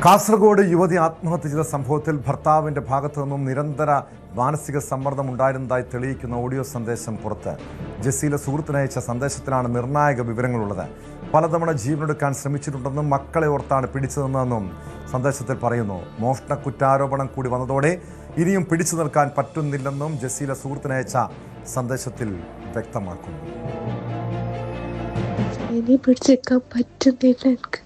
കാസർഗോഡ് യുവതി ആത്മഹത്യ ചെയ്ത സംഭവത്തിൽ ഭർത്താവിൻ്റെ ഭാഗത്തു നിന്നും നിരന്തര മാനസിക സമ്മർദ്ദം ഉണ്ടായിരുന്നതായി തെളിയിക്കുന്ന ഓഡിയോ സന്ദേശം പുറത്ത്. ജസീല സുഹൃത്തിനയച്ച സന്ദേശത്തിലാണ് നിർണായക വിവരങ്ങളുള്ളത്. പലതവണ ജീവനെടുക്കാൻ ശ്രമിച്ചിട്ടുണ്ടെന്നും മക്കളെ ഓർത്താണ് പിടിച്ചതെന്നും സന്ദേശത്തിൽ പറയുന്നു. മോഷണ കുറ്റാരോപണം കൂടി വന്നതോടെ ഇനിയും പിടിച്ചു നിൽക്കാൻ പറ്റുന്നില്ലെന്നും ജസീല സുഹൃത്തിനയച്ച സന്ദേശത്തിൽ വ്യക്തമാക്കുന്നു. ഇനി പിടിച്ചേക്കാൻ പറ്റുന്നില്ല. എനിക്ക്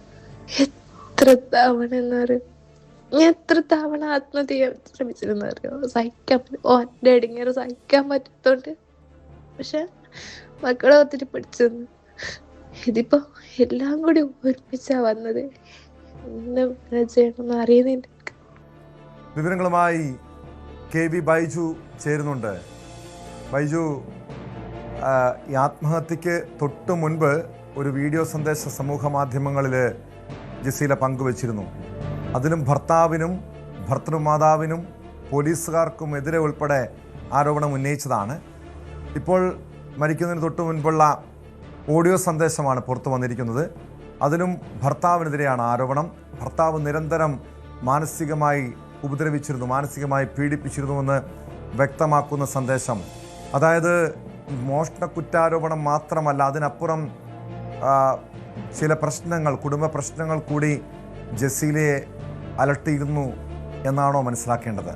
എത്ര തവണ ആത്മഹത്യ ചെയ്യാൻ ശ്രമിച്ചിരുന്നറിയോ? സഹിക്കാൻ ഓൻ്റെ അടിങ്ങേറെ സഹിക്കാൻ പറ്റത്തോണ്ട്. പക്ഷെ മക്കളെ ഒത്തിരി പിടിച്ചെന്ന് ഇതിപ്പോ എല്ലാം കൂടി ഒരുമിച്ചാ വന്നത്. എന്താ ചെയ്യണമെന്ന് അറിയുന്നില്ല. വിവരങ്ങളുമായി KV ബൈജു ചേരുന്നുണ്ട്. ബൈജു, ഈ ആത്മഹത്യക്ക് തൊട്ടു മുൻപ് ഒരു വീഡിയോ സന്ദേശം സമൂഹ മാധ്യമങ്ങളിൽ ജസീല പങ്കുവച്ചിരുന്നു. അതിലും ഭർത്താവിനും ഭർത്തൃമാതാവിനും പോലീസുകാർക്കും എതിരെ ഉൾപ്പെടെ ആരോപണം ഉന്നയിച്ചതാണ്. ഇപ്പോൾ മരിക്കുന്നതിന് തൊട്ടു മുൻപുള്ള ഓഡിയോ സന്ദേശമാണ് പുറത്തു വന്നിരിക്കുന്നത്. അതിലും ഭർത്താവിനെതിരെയാണ് ആരോപണം. ഭർത്താവ് നിരന്തരം മാനസികമായി ഉപദ്രവിച്ചിരുന്നു, മാനസികമായി പീഡിപ്പിച്ചിരുന്നുവെന്ന് വ്യക്തമാക്കുന്ന സന്ദേശം. അതായത് മോഷണ കുറ്റാരോപണം മാത്രമല്ല, അതിനപ്പുറം ചില പ്രശ്നങ്ങൾ, കുടുംബ പ്രശ്നങ്ങൾ കൂടി ജസീലയെ അലട്ടിയിരുന്നു എന്നാണോ മനസ്സിലാക്കേണ്ടത്?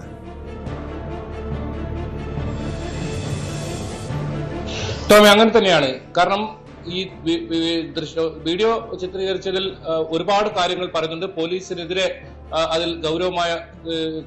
ടോമി, അങ്ങനെ തന്നെയാണ്. കാരണം ഈ വീഡിയോ ചിത്രീകരിച്ചതിൽ ഒരുപാട് കാര്യങ്ങൾ പറയുന്നുണ്ട്. പോലീസിനെതിരെ അതിൽ ഗൗരവമായ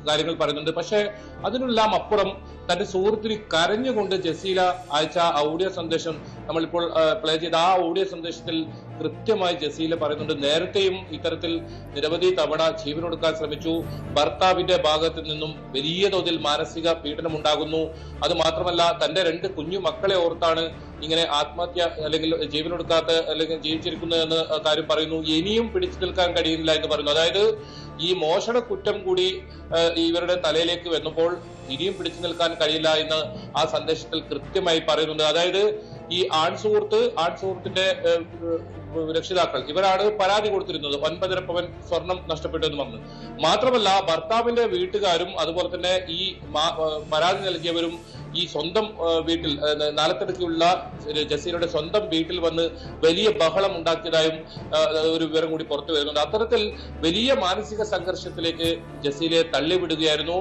കാര്യങ്ങൾ പറയുന്നുണ്ട്. പക്ഷെ അതിനെല്ലാം അപ്പുറം തന്റെ സുഹൃത്തിന് കരഞ്ഞുകൊണ്ട് ജസീല അയച്ച ഓഡിയോ സന്ദേശം നമ്മളിപ്പോൾ പ്ലേ ചെയ്ത ആ ഓഡിയോ സന്ദേശത്തിൽ കൃത്യമായി ജസീല പറയുന്നുണ്ട്, നേരത്തെയും ഇത്തരത്തിൽ നിരവധി തവണ ജീവനൊടുക്കാൻ ശ്രമിച്ചു. ഭർത്താവിന്റെ ഭാഗത്തു നിന്നും വലിയ തോതിൽ മാനസിക പീഡനം ഉണ്ടാകുന്നു. അത് മാത്രമല്ല, തന്റെ 2 കുഞ്ഞു മക്കളെ ഓർത്താണ് ഇങ്ങനെ ആത്മഹത്യ അല്ലെങ്കിൽ ജീവനൊടുക്കാത്ത അല്ലെങ്കിൽ ജീവിച്ചിരിക്കുന്നത് എന്ന കാര്യം പറയുന്നു. ഇനിയും പിടിച്ചു നിൽക്കാൻ കഴിയുന്നില്ല എന്ന് പറയുന്നു. അതായത് ഈ മോഷണ കുറ്റം കൂടി ഇവരുടെ തലയിലേക്ക് വന്നപ്പോൾ ഇനിയും പിടിച്ചു നിൽക്കാൻ കഴിയില്ല എന്ന് ആ സന്ദേശത്തിൽ കൃത്യമായി പറയുന്നുണ്ട്. അതായത് ഈ ആൺസുഹൃത്തിന്റെ രക്ഷിതാക്കൾ ഇവരാണ് പരാതി കൊടുത്തിരുന്നത്. 9.5 പവൻ സ്വർണം നഷ്ടപ്പെട്ടു എന്ന് പറഞ്ഞു. മാത്രമല്ല, ഭർത്താവിന്റെ വീട്ടുകാരും അതുപോലെ തന്നെ ഈ പരാതി നൽകിയവരും ഈ സ്വന്തം വീട്ടിൽ നാലത്തടക്കുള്ള ജസീലയുടെ സ്വന്തം വീട്ടിൽ വന്ന് വലിയ ബഹളം ഉണ്ടാക്കിയതായും ഒരു വിവരം കൂടി പുറത്തു വരുന്നുണ്ട്. അത്തരത്തിൽ വലിയ മാനസിക സംഘർഷത്തിലേക്ക് ജസീലയെ തള്ളിവിടുകയായിരുന്നു.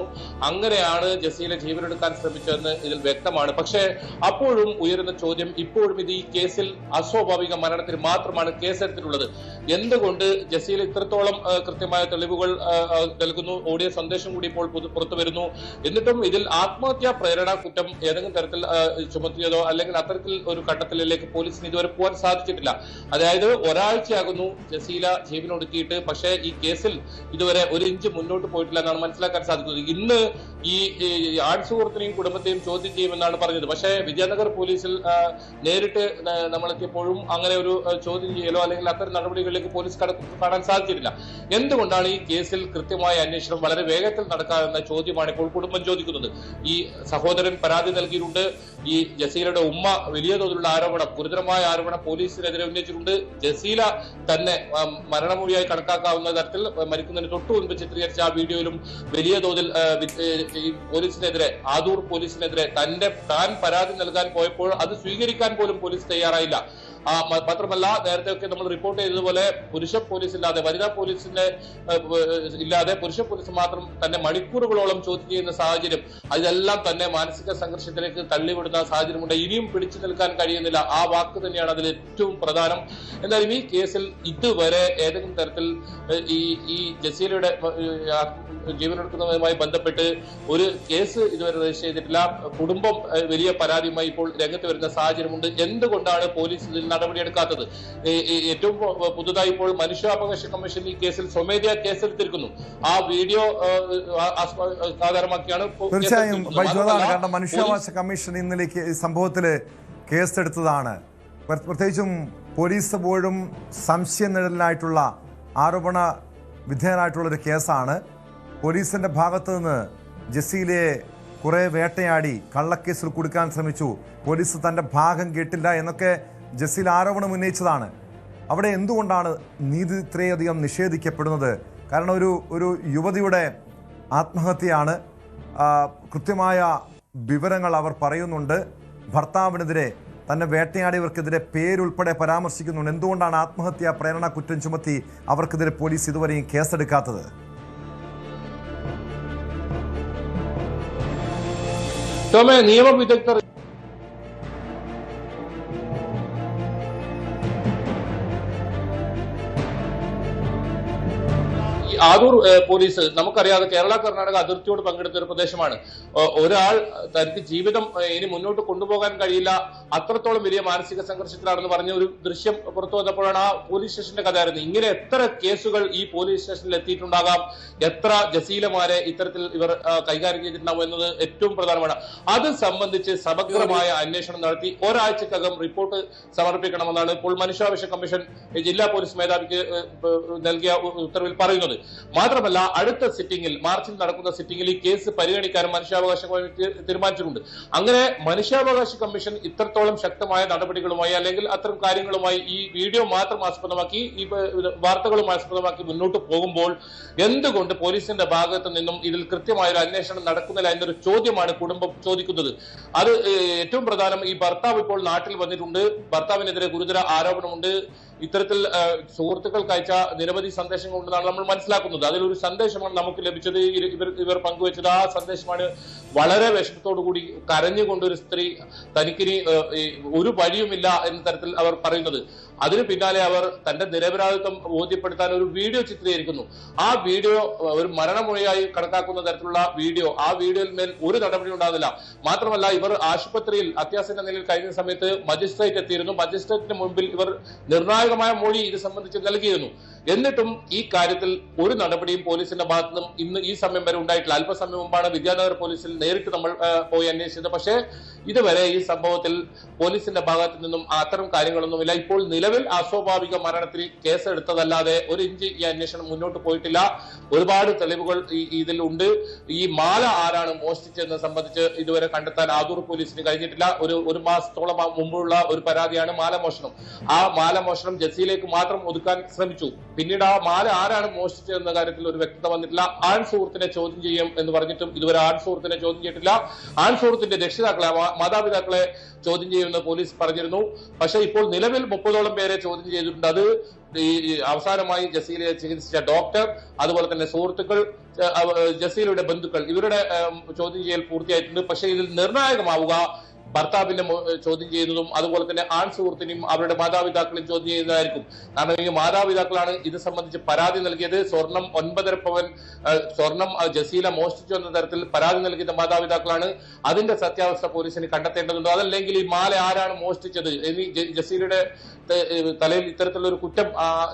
അങ്ങനെയാണ് ജസീല ജീവനെടുക്കാൻ ശ്രമിച്ചതെന്ന് ഇതിൽ വ്യക്തമാണ്. പക്ഷേ അപ്പോഴും ഉയരുന്ന ചോദ്യം, ഇപ്പോഴും ഇത് ഈ കേസിൽ അസ്വാഭാവിക മരണത്തിന് മാത്രമാണ് കേസെടുത്തിട്ടുള്ളത്. എന്തുകൊണ്ട് ജസീല ഇത്രത്തോളം കൃത്യമായ തെളിവുകൾ നൽകുന്നു? ഓഡിയോ സന്ദേശം കൂടി ഇപ്പോൾ പുറത്തു വരുന്നു. എന്നിട്ടും ഇതിൽ ആത്മഹത്യാ പ്രേരണ കുറ്റം ഏതെങ്കിലും തരത്തിൽ ചുമത്തിയതോ അല്ലെങ്കിൽ അത്തരത്തിൽ ഒരു ഘട്ടത്തിലേക്ക് പോലീസിന് ഇതുവരെ പോകാൻ സാധിച്ചിട്ടില്ല. അതായത് ഒരാഴ്ചയാകുന്നു ജസീല ജീവനൊടുക്കിയിട്ട്, പക്ഷേ ഈ കേസിൽ ഇതുവരെ 1 ഇഞ്ച് മുന്നോട്ട് പോയിട്ടില്ല എന്നാണ് മനസ്സിലാക്കാൻ സാധിക്കുന്നത്. ഇന്ന് ഈ ആൺസുഹൃത്തിനെയും കുടുംബത്തെയും ചോദ്യം ചെയ്യുമെന്നാണ് പറഞ്ഞത്. പക്ഷേ വിജയനഗർ പോലീസിൽ നേരിട്ട് നമ്മളെത്തിയപ്പോഴും അങ്ങനെ ഒരു ചോദ്യം ചെയ്യലോ അല്ലെങ്കിൽ അത്തരം നടപടികളിലേക്ക് പോലീസ് കാണാൻ സാധിച്ചിട്ടില്ല. എന്തുകൊണ്ടാണ് ഈ കേസിൽ കൃത്യമായ അന്വേഷണം വളരെ വേഗത്തിൽ നടക്കാമെന്ന ചോദ്യമാണ് ഇപ്പോൾ കുടുംബം ചോദിക്കുന്നത്. ഈ സഹോദരൻ പരാതി നൽകിയിട്ടുണ്ട്. ഈ ജസീലയുടെ ഉമ്മ വലിയ തോതിലുള്ള ആരോപണം, ഗുരുതരമായ ആരോപണം പോലീസിനെതിരെ ഉന്നയിച്ചിട്ടുണ്ട്. ജസീല തന്നെ മരണമൊഴിയായി കണക്കാക്കാവുന്ന തരത്തിൽ മരിക്കുന്നതിന് തൊട്ടു മുൻപ് ചിത്രീകരിച്ച ആ വീഡിയോയിലും വലിയ തോതിൽ പോലീസിനെതിരെ, ആദൂർ പോലീസിനെതിരെ താൻ പരാതി നൽകാൻ പോയപ്പോൾ അത് സ്വീകരിക്കാൻ പോലും പോലീസ് തയ്യാറായില്ല. മാത്രമല്ല, നേരത്തെയൊക്കെ നമ്മൾ റിപ്പോർട്ട് ചെയ്തതുപോലെ പുരുഷ പോലീസ് ഇല്ലാതെ, വനിതാ പോലീസിന്റെ ഇല്ലാതെ പുരുഷ പോലീസ് മാത്രം തന്നെ മണിക്കൂറുകളോളം ചോദ്യം ചെയ്യുന്ന സാഹചര്യം, അതെല്ലാം തന്നെ മാനസിക സംഘർഷത്തിലേക്ക് തള്ളിവിടുന്ന സാഹചര്യമുണ്ട്. ഇനിയും പിടിച്ചു നിൽക്കാൻ കഴിയുന്നില്ല. ആ വാക്ക് തന്നെയാണ് അതിൽ ഏറ്റവും പ്രധാനം. എന്നാലും ഈ കേസിൽ ഇതുവരെ ഏതെങ്കിലും തരത്തിൽ ഈ ജസീലയുടെ ജീവനെടുക്കുന്നതുമായി ബന്ധപ്പെട്ട് ഒരു കേസ് ഇതുവരെ രജിസ്റ്റർ ചെയ്തിട്ടില്ല. കുടുംബം വലിയ പരാതിയുമായി ഇപ്പോൾ രംഗത്ത് വരുന്ന സാഹചര്യമുണ്ട്. എന്തുകൊണ്ടാണ് പോലീസ് ഇതിൽ നടപടിയെടുക്കാത്തത്? ഏറ്റവും പുതുതായി ഇപ്പോൾ മനുഷ്യാവകാശ കമ്മീഷൻ ഈ കേസിൽ സ്വമേധയാ കേസെടുത്തിരിക്കുന്നു. ആ വീഡിയോ ആധാരമാക്കിയാണ്. തീർച്ചയായും കാരണം മനുഷ്യാവകാശ കമ്മീഷൻ ഇന്നലെ സംഭവത്തിൽ കേസെടുത്തതാണ്. പ്രത്യേകിച്ചും പോലീസ് പോലും സംശയനിഴലിനായിട്ടുള്ള ആരോപണ വിധേയനായിട്ടുള്ളൊരു കേസാണ്. പോലീസിന്റെ ഭാഗത്തു നിന്ന് ജസീലയെ കുറെ വേട്ടയാടി കള്ളക്കേസിൽ കൊടുക്കാൻ ശ്രമിച്ചു, പോലീസ് തൻ്റെ ഭാഗം കേട്ടില്ല എന്നൊക്കെ ജസീൽ ആരോപണം ഉന്നയിച്ചതാണ്. അവിടെ എന്തുകൊണ്ടാണ് നീതി ഇത്രയധികം നിഷേധിക്കപ്പെടുന്നത്? കാരണം ഒരു യുവതിയുടെ ആത്മഹത്യയാണ്. കൃത്യമായ വിവരങ്ങൾ അവർ പറയുന്നുണ്ട്. ഭർത്താവിനെതിരെ തന്നെ വേട്ടയാടിയവർക്കെതിരെ പേരുൾപ്പെടെ പരാമർശിക്കുന്നുണ്ട്. എന്തുകൊണ്ടാണ് ആത്മഹത്യാ പ്രേരണ കുറ്റം ചുമത്തി അവർക്കെതിരെ പോലീസ് ഇതുവരെയും കേസെടുക്കാത്തത്? നിയമ വിദഗ്ധർ ആദൂർ പോലീസ് നമുക്കറിയാതെ കേരള കർണാടക അതിർത്തിയോട് പങ്കെടുത്ത ഒരു പ്രദേശമാണ്. ഒരാൾ തനിക്ക് ജീവിതം ഇനി മുന്നോട്ട് കൊണ്ടുപോകാൻ കഴിയില്ല, അത്രത്തോളം വലിയ മാനസിക സംഘർഷത്തിലാണെന്ന് പറഞ്ഞ ഒരു ദൃശ്യം പുറത്തു വന്നപ്പോഴാണ് ആ പോലീസ് സ്റ്റേഷന്റെ കഥയായിരുന്നു. ഇങ്ങനെ എത്ര കേസുകൾ ഈ പോലീസ് സ്റ്റേഷനിൽ എത്തിയിട്ടുണ്ടാകാം, എത്ര ജസീലമാരെ ഇത്തരത്തിൽ ഇവർ കൈകാര്യം ചെയ്തിട്ടുണ്ടാവും എന്നത് ഏറ്റവും പ്രധാനമാണ്. അത് സംബന്ധിച്ച് സമഗ്രമായ അന്വേഷണം നടത്തി ഒരാഴ്ചക്കകം റിപ്പോർട്ട് സമർപ്പിക്കണമെന്നാണ് ഇപ്പോൾ മനുഷ്യാവകാശ കമ്മീഷൻ ജില്ലാ പോലീസ് മേധാവിക്ക് നൽകിയ ഉത്തരവിൽ പറയുന്നത്. മാത്രമല്ല അടുത്ത സിറ്റിംഗിൽ, മാർച്ചിൽ നടക്കുന്ന സിറ്റിംഗിൽ ഈ കേസ് പരിഗണിക്കാനും മനുഷ്യാവകാശ കമ്മീഷൻ തീരുമാനിച്ചിട്ടുണ്ട്. അങ്ങനെ മനുഷ്യാവകാശ കമ്മീഷൻ ഇത്രത്തോളം ശക്തമായ നടപടികളുമായി അല്ലെങ്കിൽ അത്തരം കാര്യങ്ങളുമായി ഈ വീഡിയോ മാത്രം ആസ്പദമാക്കി, ഈ വാർത്തകളും ആസ്പദമാക്കി മുന്നോട്ട് പോകുമ്പോൾ എന്തുകൊണ്ട് പോലീസിന്റെ ഭാഗത്ത് നിന്നും ഇതിൽ കൃത്യമായ ഒരു അന്വേഷണം നടക്കുന്നില്ല എന്നൊരു ചോദ്യമാണ് കുടുംബം ചോദിക്കുന്നത്. അത് ഏറ്റവും പ്രധാനം, ഈ ഭർത്താവ് ഇപ്പോൾ നാട്ടിൽ വന്നിട്ടുണ്ട്, ഭർത്താവിനെതിരെ ഗുരുതര ആരോപണമുണ്ട്. ഇത്തരത്തിൽ സുഹൃത്തുക്കൾക്ക് അയച്ച നിരവധി സന്ദേശങ്ങൾ ഉണ്ടെന്നാണ് നമ്മൾ മനസ്സിലാക്കുന്നത്. അതിലൊരു സന്ദേശമാണ് നമുക്ക് ലഭിച്ചത്, ഇവർ പങ്കുവച്ചത്. ആ സന്ദേശമാണ് വളരെ വിഷമത്തോടുകൂടി കരഞ്ഞുകൊണ്ടൊരു സ്ത്രീ തനിക്കിനി ഒരു വഴിയുമില്ല എന്ന തരത്തിൽ അവർ പറയുന്നത്. അതിനു പിന്നാലെ അവർ തന്റെ നിരപരാധിത്വം ബോധ്യപ്പെടുത്താൻ ഒരു വീഡിയോ ചിത്രീകരിക്കുന്നു. ആ വീഡിയോ ഒരു മരണമൊഴിയായി കണക്കാക്കുന്ന തരത്തിലുള്ള വീഡിയോ, ആ വീഡിയോയിൽ മേൽ ഒരു നടപടി ഉണ്ടാകുന്നില്ല. മാത്രമല്ല ഇവർ ആശുപത്രിയിൽ അത്യാസന്ന നിലയിൽ കഴിഞ്ഞ സമയത്ത് മജിസ്ട്രേറ്റ് എത്തിയിരുന്നു. മജിസ്ട്രേറ്റിന് മുമ്പിൽ ഇവർ നിർണായകമായ മൊഴി ഇത് സംബന്ധിച്ച് നൽകിയിരുന്നു. എന്നിട്ടും ഈ കാര്യത്തിൽ ഒരു നടപടിയും പോലീസിന്റെ ഭാഗത്തു നിന്നും ഇന്ന് ഈ സമയം വരെ ഉണ്ടായിട്ടില്ല. അല്പസമയം മുമ്പാണ് വിദ്യാനഗർ പോലീസിൽ നേരിട്ട് നമ്മൾ പോയി അന്വേഷിച്ചത്. പക്ഷേ ഇതുവരെ ഈ സംഭവത്തിൽ പോലീസിന്റെ ഭാഗത്തു നിന്നും അത്തരം കാര്യങ്ങളൊന്നുമില്ല. ഇപ്പോൾ നിലവിൽ അസ്വാഭാവിക മരണത്തിൽ കേസെടുത്തതല്ലാതെ ഒരു ഇഞ്ച് ഈ അന്വേഷണം മുന്നോട്ട് പോയിട്ടില്ല. ഒരുപാട് തെളിവുകൾ ഇതിൽ ഉണ്ട്. ഈ മാല ആരാണ് മോഷ്ടിച്ചതെന്ന് സംബന്ധിച്ച് ഇതുവരെ കണ്ടെത്താൻ ആദൂർ പോലീസിന് കഴിഞ്ഞിട്ടില്ല. ഒരു മാസത്തോളം മുമ്പുള്ള ഒരു പരാതിയാണ് മാലമോഷണം. ആ മാലമോഷണം ജസീലേക്ക് മാത്രം ഒതുക്കാൻ ശ്രമിച്ചു. പിന്നീട് ആ മാല ആരാണ് മോഷ്ടിച്ചതെന്ന കാര്യത്തിൽ ഒരു വ്യക്തത വന്നിട്ടില്ല. ആൺ സുഹൃത്തിനെ ചോദ്യം ചെയ്യും എന്ന് പറഞ്ഞിട്ടും ഇതുവരെ ആൺ സുഹൃത്തിനെ ചോദ്യം ചെയ്തിട്ടില്ല. ആൺ സുഹൃത്തിന്റെ രക്ഷിതാക്കളെ, മാതാപിതാക്കളെ ചോദ്യം ചെയ്യുമെന്ന് പോലീസ് പറഞ്ഞിരുന്നു. പക്ഷേ ഇപ്പോൾ നിലവിൽ 30ഓളം പേരെ ചോദ്യം ചെയ്തിട്ടുണ്ട്. അത് ഈ അവസാനമായി ജസീലയെ ചികിത്സിച്ച ഡോക്ടർ, അതുപോലെ തന്നെ സുഹൃത്തുക്കൾ, ജസീലയുടെ ബന്ധുക്കൾ, ഇവരുടെ ചോദ്യം ചെയ്യൽ പൂർത്തിയായിട്ടുണ്ട്. പക്ഷേ ഇതിൽ നിർണായകമാവുക ഭർത്താവിന്റെ ചോദ്യം ചെയ്യുന്നതും അതുപോലെ തന്നെ ആൺ സുഹൃത്തിനെയും അവരുടെ മാതാപിതാക്കളെയും ചോദ്യം ചെയ്യുന്നതായിരിക്കും. കാരണം ഈ മാതാപിതാക്കളാണ് ഇത് സംബന്ധിച്ച് പരാതി നൽകിയത്. 9.5 പവൻ സ്വർണം ജസീല മോഷ്ടിച്ചു എന്ന തരത്തിൽ പരാതി നൽകിയ മാതാപിതാക്കളാണ്. അതിന്റെ സത്യാവസ്ഥ പോലീസിന് കണ്ടെത്തേണ്ടതുണ്ട്. അതല്ലെങ്കിൽ ഈ മാല ആരാണ് മോഷ്ടിച്ചത്, ജസീലയുടെ തലയിൽ ഇത്തരത്തിലുള്ള ഒരു കുറ്റം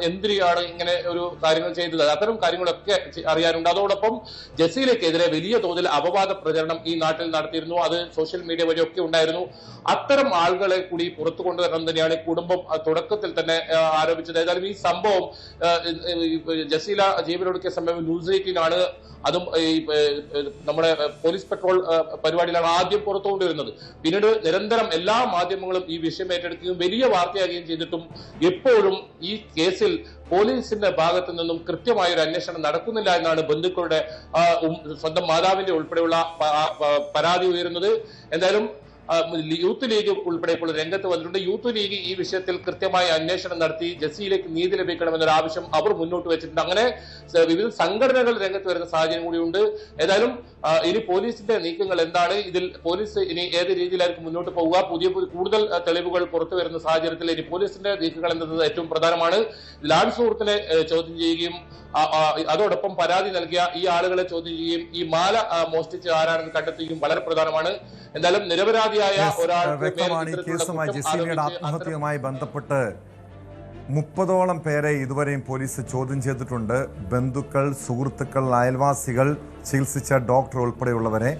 എന്തിനാണ് ഇങ്ങനെ ഒരു കാര്യങ്ങൾ ചെയ്തത്, അത്തരം കാര്യങ്ങളൊക്കെ അറിയാനുണ്ട്. അതോടൊപ്പം ജസീലയ്ക്കെതിരെ വലിയ തോതിൽ അപവാദ പ്രചരണം ഈ നാട്ടിൽ നടത്തിയിരുന്നു. അത് സോഷ്യൽ മീഡിയ വഴിയൊക്കെ ഉണ്ടായിരുന്നു. അത്തരം ആളുകളെ കൂടി പുറത്തു കൊണ്ടുവരണം തന്നെയാണ് കുടുംബം തുടക്കത്തിൽ തന്നെ ആരോപിച്ചത്. ഏതായാലും ഈ സംഭവം ജസീല ജീവനൊടുക്കിയ സംഭവം ന്യൂസ് 18 ആണ്. അതും നമ്മുടെ പോലീസ് പെട്രോൾ പരിപാടിയിലാണ് ആദ്യം പുറത്തു കൊണ്ടുവരുന്നത്. പിന്നീട് നിരന്തരം എല്ലാ മാധ്യമങ്ങളും ഈ വിഷയം ഏറ്റെടുക്കുകയും വലിയ വാർത്തയാകുകയും ചെയ്തിട്ടും എപ്പോഴും ഈ കേസിൽ പോലീസിന്റെ ഭാഗത്തു നിന്നും കൃത്യമായ ഒരു അന്വേഷണം നടക്കുന്നില്ല എന്നാണ് ബന്ധുക്കളുടെ സ്വന്തം മാതാവിന്റെ ഉൾപ്പെടെയുള്ള പരാതി ഉയരുന്നത്. എന്തായാലും യൂത്ത് ലീഗ് ഉൾപ്പെടെ ഇപ്പോൾ രംഗത്ത് വന്നിട്ടുണ്ട്. യൂത്ത് ലീഗ് ഈ വിഷയത്തിൽ കൃത്യമായ അന്വേഷണം നടത്തി ജസീലയ്ക്ക് നീതി ലഭിക്കണമെന്നൊരു ആവശ്യം അവർ മുന്നോട്ട് വെച്ചിട്ടുണ്ട്. അങ്ങനെ വിവിധ സംഘടനകൾ രംഗത്ത് വരുന്ന സാഹചര്യം കൂടിയുണ്ട്. ഏതായാലും ഇനി പോലീസിന്റെ നീക്കങ്ങൾ എന്താണ്, ഇതിൽ പോലീസ് ഇനി ഏത് രീതിയിലായിരിക്കും മുന്നോട്ട് പോവുക, കൂടുതൽ തെളിവുകൾ പുറത്തു വരുന്ന സാഹചര്യത്തിൽ ഇനി പോലീസിന്റെ നീക്കങ്ങൾ എന്നത് ഏറ്റവും പ്രധാനമാണ്. ലാൻഡ് സുഹൃത്തിനെ ചോദ്യം ചെയ്യുകയും അതോടൊപ്പം പരാതി നൽകിയ ഈ ആളുകളെ ചോദ്യം ചെയ്യുകയും ഈ മാല മോഷ്ടിച്ച് ആരാണെന്ന് കണ്ടെത്തുകയും വളരെ പ്രധാനമാണ്. എന്തായാലും നിരപരാധിയായ ഒരാൾ വ്യക്തമാണ്. ഈ കേസുമായി ജസീലയുടെ ആത്മഹത്യയുമായി ബന്ധപ്പെട്ട് 30ഓളം പേരെ ഇതുവരെയും പോലീസ് ചോദ്യം ചെയ്തിട്ടുണ്ട്. ബന്ധുക്കൾ, സുഹൃത്തുക്കൾ, അയൽവാസികൾ, ചികിത്സിച്ച ഡോക്ടർ ഉൾപ്പെടെയുള്ളവരെ.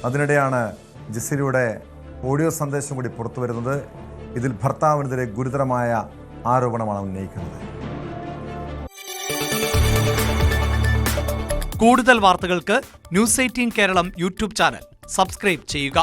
അതിനിടെയാണ് ജസീലയുടെ ഓഡിയോ സന്ദേശം കൂടി പുറത്തു വരുന്നത്. ഇതിൽ ഭർത്താവിനെതിരെ ഗുരുതരമായ ആരോപണമാണ് ഉന്നയിക്കുന്നത്. കൂടുതൽ വാർത്തകൾക്ക് news 18 Keralam YouTube channel subscribe ചെയ്യുക.